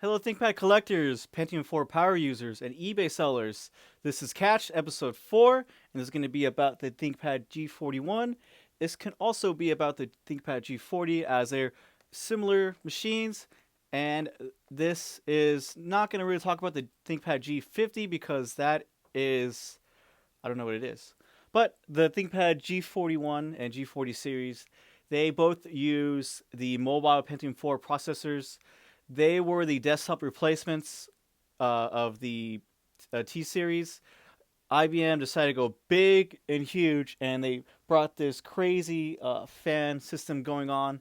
Hello, ThinkPad collectors, Pentium 4 power users, and eBay sellers. This is Catch, episode 4, and this is going to be about the ThinkPad G41. This can also be about the ThinkPad G40 as they're similar machines. And this is not going to really talk about the ThinkPad G50 because that is, I don't know what it is. But the ThinkPad G41 and G40 series, they both use the mobile Pentium 4 processors. They were the desktop replacements of the T series. IBM decided to go big and huge, and they brought this crazy fan system going on.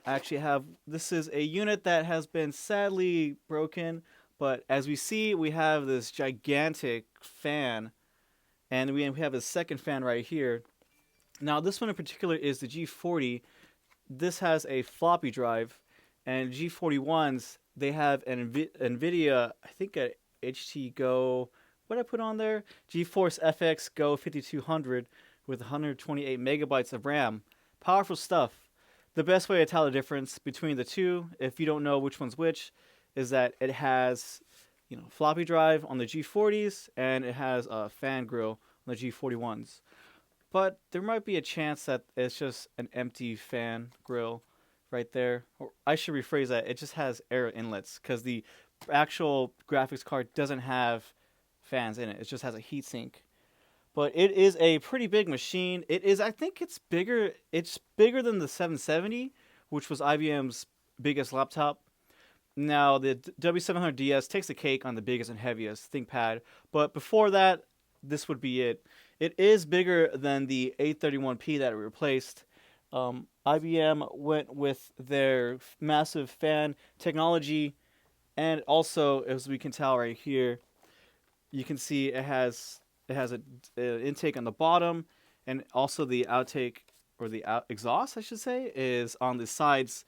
I actually have this is a unit that has been sadly broken, but as we see, we have this gigantic fan, and we have a second fan right here. Now, this one in particular is the G40. This has a floppy drive, and G41s, they have an nVidia, I think a HT Go, what did I put on there? GeForce FX Go5200 with 128 megabytes of RAM. Powerful stuff. The best way to tell the difference between the two, if you don't know which one's which, is that it has, floppy drive on the G40s and it has a fan grill on the G41s. But there might be a chance that it's just an empty fan grill right there. Or I should rephrase that. It just has air inlets because the actual graphics card doesn't have fans in it. It just has a heatsink. But it is a pretty big machine. It is, I think it's bigger. It's bigger than the 770, which was IBM's biggest laptop. Now, the W700DS takes the cake on the biggest and heaviest ThinkPad. But before that, this would be it. It is bigger than the 831p that it replaced. IBM went with their massive fan technology, and also, as we can tell right here, you can see it has an intake on the bottom, and also the outtake, or the exhaust, I should say, is on the sides.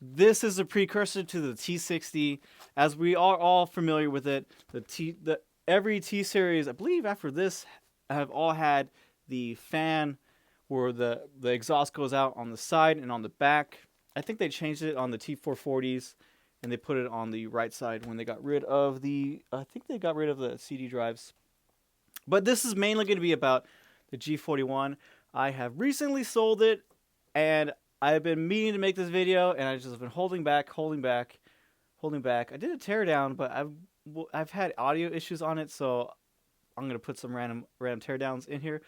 This is a precursor to the T60, as we are all familiar with it. Every T series, I believe, after this, have all had the fan where the exhaust goes out on the side and on the back. I think they changed it on the T440s, and they put it on the right side when they got rid of the CD drives. But this is mainly going to be about the G41. I have recently sold it, and I've been meaning to make this video, and I've just been holding back. I did a teardown, but I've had audio issues on it, so I'm going to put some random teardowns in here.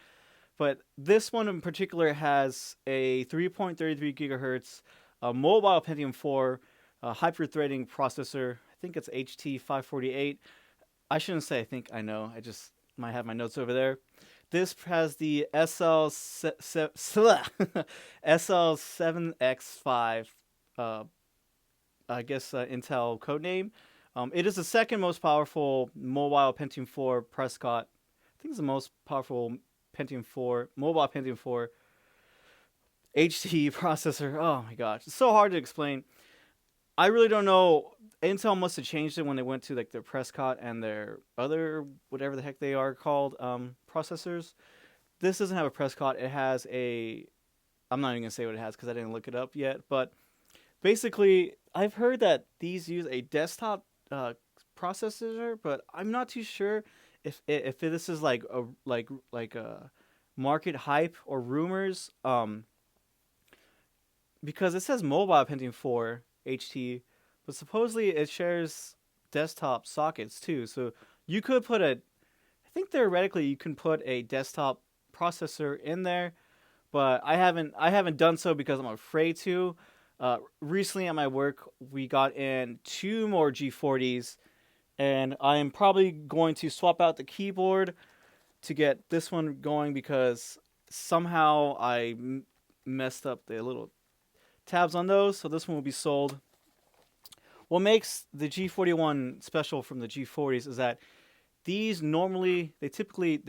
But this one in particular has a 3.33 gigahertz mobile Pentium 4 hyper-threading processor. I think it's HT548. I shouldn't say I think, I know. I just might have my notes over there. This has the SL7X5, I guess Intel codename. It is the second most powerful mobile Pentium 4 Prescott. I think it's the most powerful mobile Pentium 4 HT processor. Oh my gosh, it's so hard to explain. I really don't know. Intel must have changed it when they went to like their Prescott and their other whatever the heck they are called processors. This doesn't have a Prescott. It has a. I'm not even gonna say what it has because I didn't look it up yet. But basically, I've heard that these use a desktop processor, but I'm not too sure if this is like a market hype or rumors. Because it says mobile Pentium 4 HT, but supposedly it shares desktop sockets too. So you could put I think theoretically you can put a desktop processor in there, but I haven't done so because I'm afraid to. Recently at my work, we got in 2 more G40s, and I am probably going to swap out the keyboard to get this one going because somehow I messed up the little tabs on those, so this one will be sold. What makes the G41 special from the G40s is that these they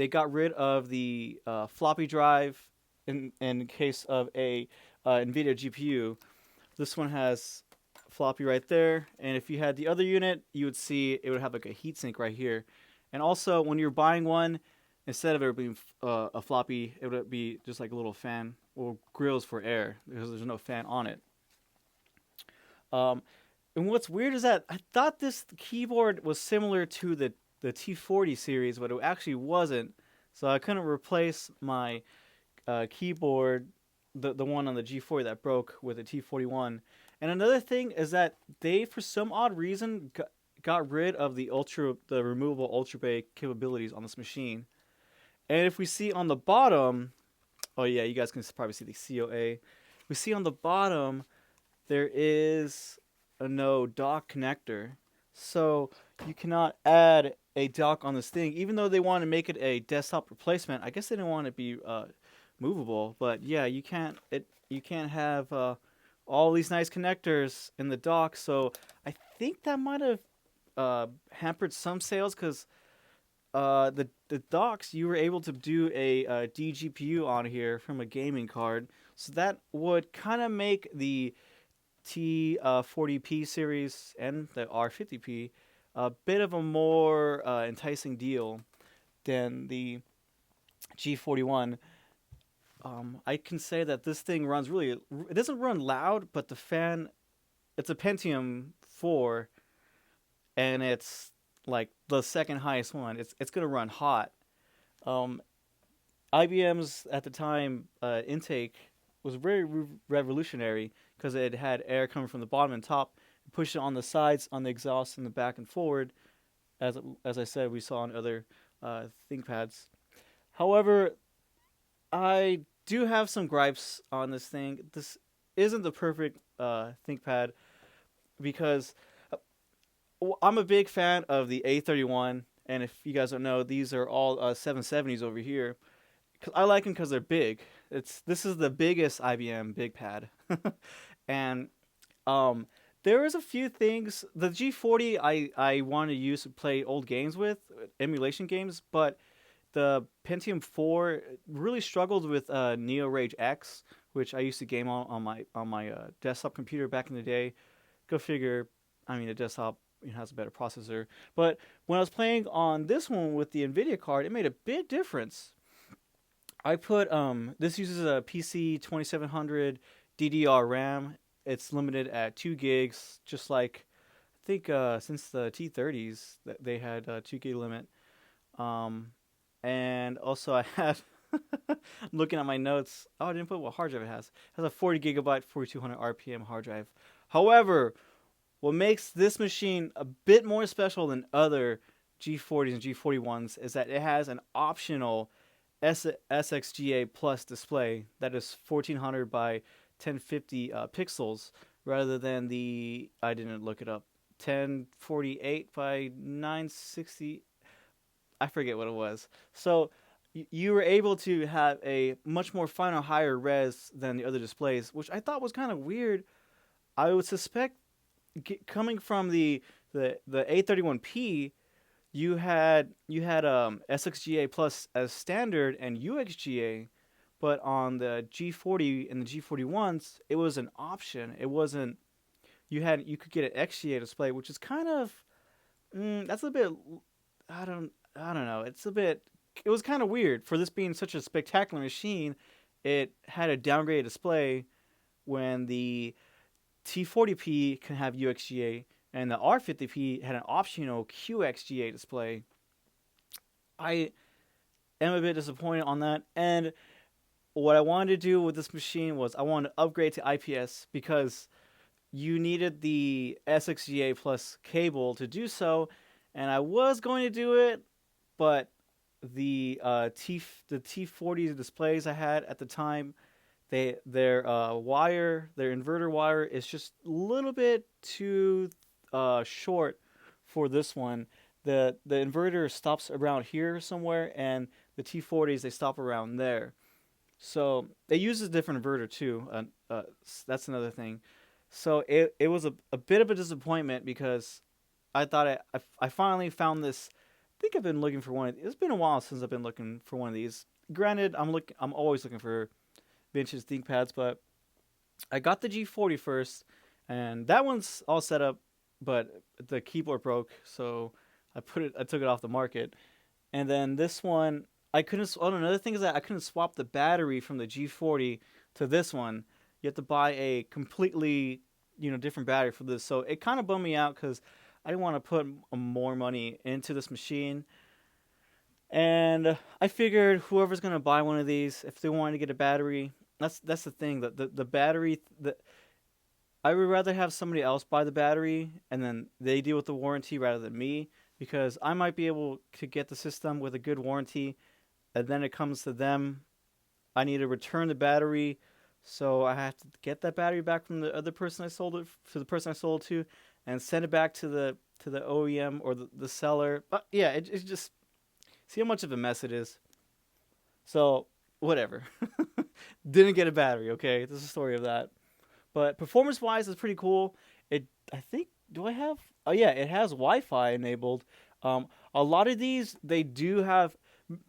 got rid of the floppy drive in case of a nVidia GPU. This one has floppy right there, and if you had the other unit, you would see it would have like a heatsink right here. And also, when you're buying one, instead of it being a floppy, it would be just like a little fan or grills for air because there's no fan on it. And what's weird is that I thought this keyboard was similar to the T40 series, but it actually wasn't. So I couldn't replace my keyboard, the one on the G40 that broke, with a T41. And another thing is that they, for some odd reason, got rid of the removable Ultra Bay capabilities on this machine. And if we see on the bottom, oh yeah, you guys can probably see the COA. We see on the bottom there is a no dock connector, so you cannot add a dock on this thing, even though they want to make it a desktop replacement. I guess they didn't want it to be movable, but yeah, you can't have all these nice connectors in the dock. So I think that might have hampered some sales, because the docks, you were able to do a DGPU on here from a gaming card, so that would kind of make the T40P series and the R50P a bit of a more enticing deal than the G41. I can say that this thing runs really. It doesn't run loud, but the fan, it's a Pentium 4, and it's like the second highest one. It's gonna run hot. IBM's at the time intake was very revolutionary, because it had air coming from the bottom and top, and pushed it on the sides, on the exhaust, in the back and forward, as I said, we saw on other ThinkPads. However, I do have some gripes on this thing. This isn't the perfect ThinkPad, because I'm a big fan of the A31, and if you guys don't know, these are all 770s over here. I like them because they're big. This is the biggest IBM BigPad, and there is a few things. The G40 I want to use to play old games with, emulation games, but the Pentium 4 really struggled with Neo Rage X, which I used to game on my desktop computer back in the day. Go figure. I mean, a desktop has a better processor, but when I was playing on this one with the nVidia card, it made a big difference. I put this uses a PC 2700 DDR RAM. It's limited at 2 gigs, just like I think since the T30s that they had a 2 gig limit. And also I had I'm looking at my notes. Oh, I didn't put what hard drive it has. It has a 40 gigabyte 4200 RPM hard drive. However, what makes this machine a bit more special than other G40s and G41s is that it has an optional SXGA plus display that is 1400 by 1050 pixels, rather than the, I didn't look it up, 1048 by 960. I forget what it was. So you were able to have a much more finer, higher res than the other displays, which I thought was kind of weird. I would suspect, coming from the A31P, you had SXGA plus as standard and UXGA, but on the G40 and the G41s, it was an option. It wasn't. You could get an XGA display, which is kind of that's a bit. I don't know. It was kind of weird for this being such a spectacular machine. It had a downgraded display when the T40P can have UXGA, and the R50P had an optional QXGA display. I am a bit disappointed on that. And what I wanted to do with this machine was I wanted to upgrade to IPS, because you needed the SXGA plus cable to do so. And I was going to do it, but the T40 displays I had at the time, their inverter wire is just a little bit too short for this one. The inverter stops around here somewhere, and the T40s, they stop around there. So they use a different inverter too. That's another thing. So it was a bit of a disappointment, because I thought I finally found this. I think I've been looking for one. It's been a while since I've been looking for one of these. Granted, I'm always looking for vintage ThinkPads, but I got the G40 first, and that one's all set up, but the keyboard broke, so I took it off the market. And then this one, I couldn't. Oh, another thing is that I couldn't swap the battery from the G40 to this one. You have to buy a completely different battery for this. So it kind of bummed me out because I didn't want to put more money into this machine. And I figured whoever's gonna buy one of these, if they wanted to get a battery, that's the thing. The battery, I would rather have somebody else buy the battery and then they deal with the warranty rather than me, because I might be able to get the system with a good warranty, and then it comes to them. I need to return the battery, so I have to get that battery back from the other person I sold it to, the person I sold it to, and send it back to the OEM or the seller. But yeah, it's just see how much of a mess it is. So whatever. Didn't get a battery. Okay, this is the story of that. But performance wise, it's pretty cool. I think, do I have? Oh yeah, it has Wi-Fi enabled. A lot of these they do have.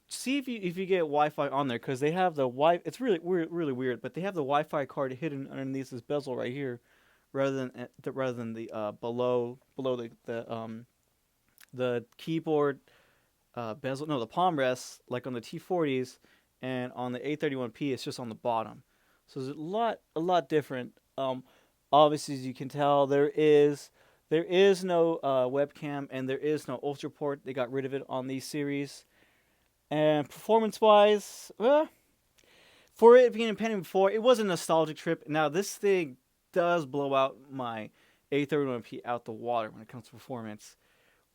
See if you get Wi-Fi on there, because they have the Wi. It's really weird, but they have the Wi-Fi card hidden underneath this bezel right here, rather than the below the keyboard bezel. No, the palm rest, like on the T40s, and on the A31P, it's just on the bottom. So it's a lot different. Obviously, as you can tell, there is no webcam, and there is no ultra port. They got rid of it on these series. And performance-wise, for it being a Pentium 4, it was a nostalgic trip. Now, this thing does blow out my A31P out the water when it comes to performance.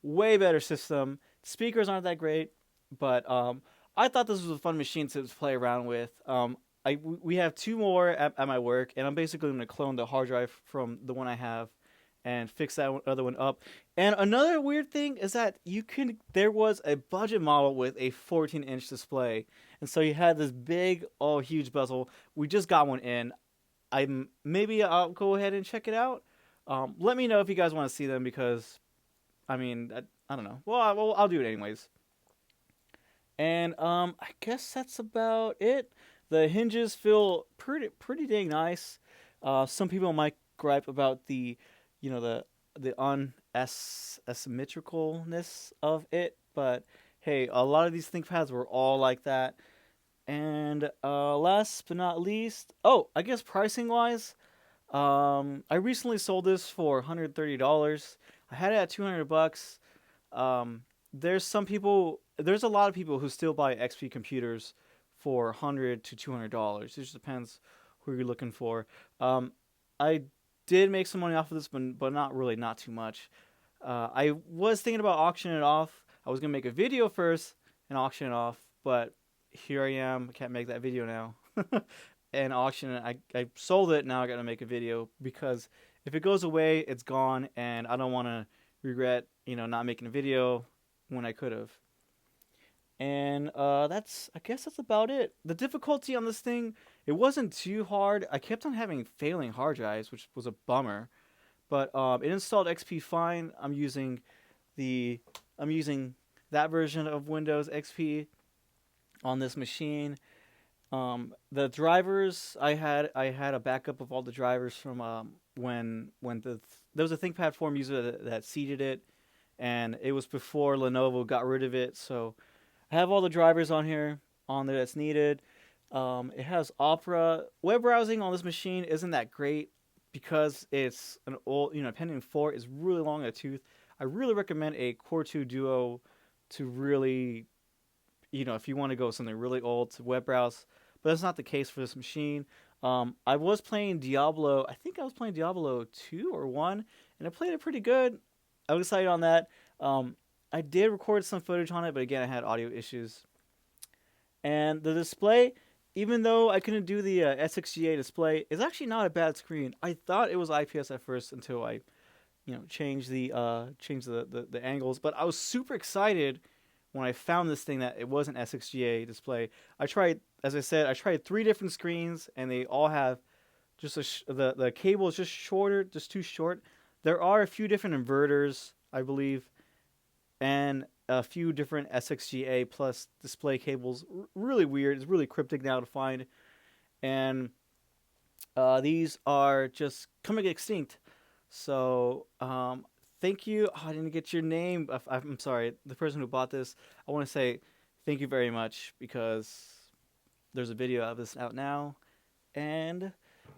Way better system. Speakers aren't that great, but I thought this was a fun machine to play around with. We have two more at my work, and I'm basically going to clone the hard drive from the one I have and fix that other one up. And another weird thing is that there was a budget model with a 14-inch display, and so you had this big, huge bezel. We just got one in. Maybe I'll go ahead and check it out. Let me know if you guys want to see them, because I mean, I don't know. Well, I'll do it anyways. And I guess that's about it. The hinges feel pretty dang nice. Some people might gripe about the asymmetricalness of it, but hey, a lot of these ThinkPads were all like that. And last but not least, I guess pricing wise, I recently sold this for $130. I had it at $200. There's a lot of people who still buy XP computers for $100 to $200. It just depends who you're looking for. I did make some money off of this, but not too much. I was thinking about auctioning it off. I was gonna make a video first and auction it off, but here I am. I can't make that video now. And auction it. I sold it. Now I gotta make a video, because if it goes away, it's gone, and I don't want to regret not making a video when I could have. And I guess that's about it. The difficulty on this thing, it wasn't too hard. I kept on having failing hard drives, which was a bummer. But it installed XP fine. I'm using that version of Windows XP on this machine. The drivers, I had a backup of all the drivers from when there was a ThinkPad 4 user that seeded it, and it was before Lenovo got rid of it. So I have all the drivers on there that's needed. It has Opera. Web browsing on this machine isn't that great, because it's an old, Pentium 4 is really long in the tooth. I really recommend a Core 2 Duo to really, if you want to go something really old to web browse. But that's not the case for this machine. I was playing Diablo. I think I was playing Diablo 2 or 1, and I played it pretty good. I was excited on that. I did record some footage on it, but again, I had audio issues. And the display, even though I couldn't do the SXGA display, is actually not a bad screen. I thought it was IPS at first until I, changed the angles. But I was super excited when I found this thing that it was an SXGA display. As I said, I tried 3 different screens, and they all have just the cable is just shorter, just too short. There are a few different inverters, I believe, and a few different SXGA plus display cables. Really weird. It's really cryptic now to find. And these are just coming extinct. So thank you. I didn't get your name. I'm sorry. The person who bought this, I want to say thank you very much, because there's a video of this out now. And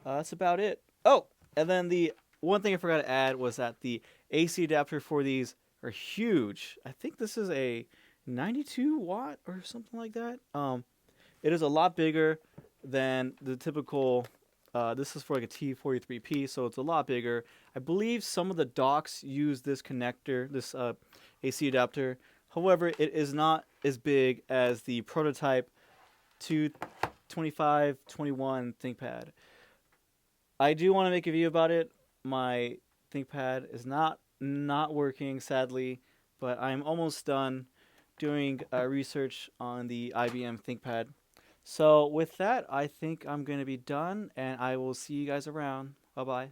that's about it. Oh, and then the one thing I forgot to add was that the AC adapter for these are huge. I think this is a 92 watt or something like that. It is a lot bigger than the typical. This is for like a T43P, so it's a lot bigger. I believe some of the docks use this connector, this AC adapter. However, it is not as big as the prototype 22521 ThinkPad. I do want to make a video about it. My ThinkPad is not working, sadly, but I'm almost done doing research on the IBM ThinkPad. So with that, I think I'm going to be done, and I will see you guys around. Bye-bye.